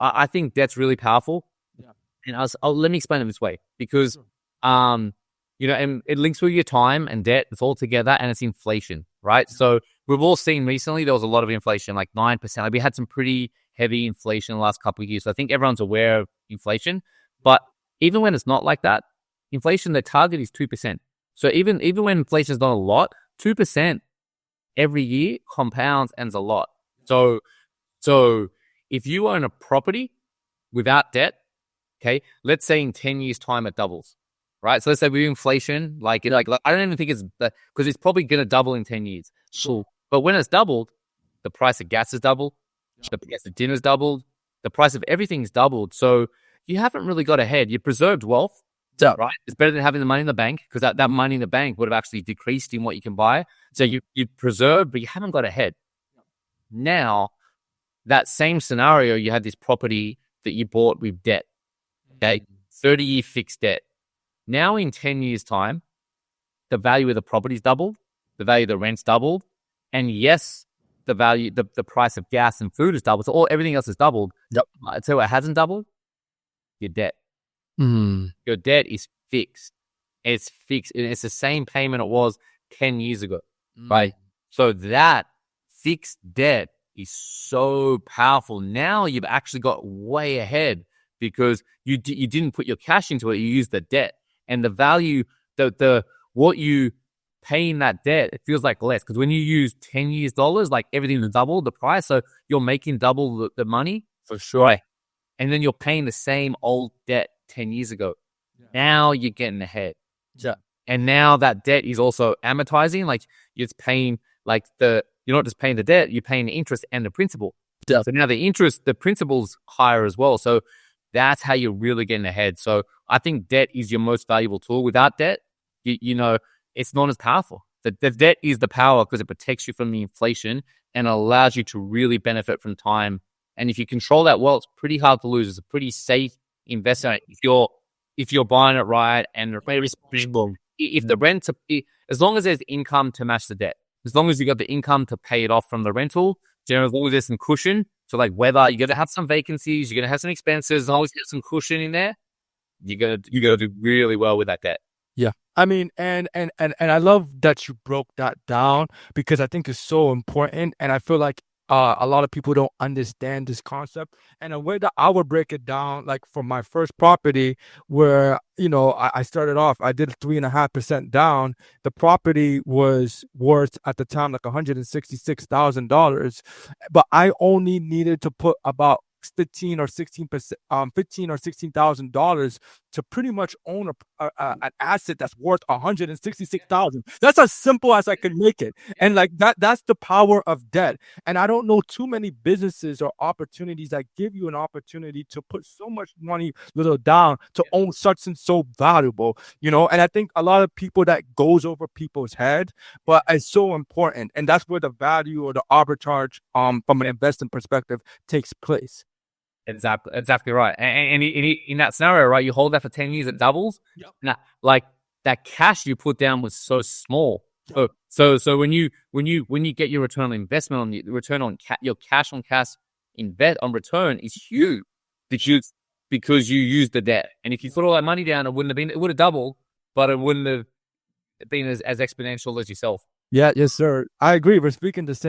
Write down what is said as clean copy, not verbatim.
I think debt's really powerful. Yeah. And let me explain it this way, because, and it links with your time and debt. It's all together, and it's inflation, right? So we've all seen recently there was a lot of inflation, like 9%. Like we had some pretty heavy inflation in the last couple of years. So I think everyone's aware of inflation. But even when it's not like that, inflation, the target is 2%. So even when inflation is not a lot, 2% every year compounds and is a lot. So if you own a property without debt, okay, let's say in 10 years' time it doubles, right? So let's say with inflation, like I don't even think it's because it's probably going to double in 10 years. Sure. But when it's doubled, the price of gas has doubled, the price of dinner's doubled, the price of everything's doubled. So you haven't really got ahead. You preserved wealth, right? It's better than having the money in the bank, because that money in the bank would have actually decreased in what you can buy. So you preserved, but you haven't got ahead. Now, that same scenario, you had this property that you bought with debt, okay? 30-year fixed debt. Now in 10 years' time, the value of the property's doubled, the value of the rent's doubled, and yes, the value, the price of gas and food is doubled. So everything else is doubled. Yep. So what hasn't doubled? Your debt. Your debt is fixed. It's fixed. And it's the same payment it was 10 years ago, right? So that fixed debt is so powerful. Now you've actually got way ahead, because you didn't put your cash into it. You used the debt, and the value, what you pay in that debt, it feels like less, because when you use 10 years dollars, like everything is double the price. So you're making double the money for sure. Right? And then you're paying the same old debt 10 years ago. Yeah. Now you're getting ahead. Yeah. And now that debt is also amortizing. Like you're paying you're not just paying the debt, you're paying the interest and the principal. Yeah. So now the principal's higher as well. So that's how you're really getting ahead. So I think debt is your most valuable tool. Without debt, it's not as powerful. The debt is the power, because it protects you from the inflation and allows you to really benefit from time. And if you control that well, it's pretty hard to lose. It's a pretty safe investment if you're buying it right and responsible. If the rent, as long as there's income to match the debt, as long as you got the income to pay it off from the rental, as long as there's some cushion. So like whether you're gonna have some vacancies, you're gonna have some expenses, as long as you have some cushion in there, you're gonna do really well with that debt. Yeah. I mean, and I love that you broke that down, because I think it's so important. And I feel like a lot of people don't understand this concept. And the way that I would break it down, like for my first property, where, I started off, I did 3.5% down. The property was worth at the time like $166,000, but I only needed to put about $16,000 to pretty much own an asset that's worth $166,000. That's as simple as I can make it. And like that's the power of debt. And I don't know too many businesses or opportunities that give you an opportunity to put so much money little down to own such and so valuable, and I think a lot of people, that goes over people's head, but it's so important. And that's where the value or the arbitrage from an investing perspective takes place. Exactly right. And in that scenario, right, you hold that for 10 years, it doubles. Yep. Now, like that cash you put down was so small. So when you get your return on investment, on your return on your cash on cash on return is huge, because you used the debt. And if you put all that money down, it would have doubled, but it wouldn't have been as exponential as yourself. Yeah, yes, sir. I agree. We're speaking the same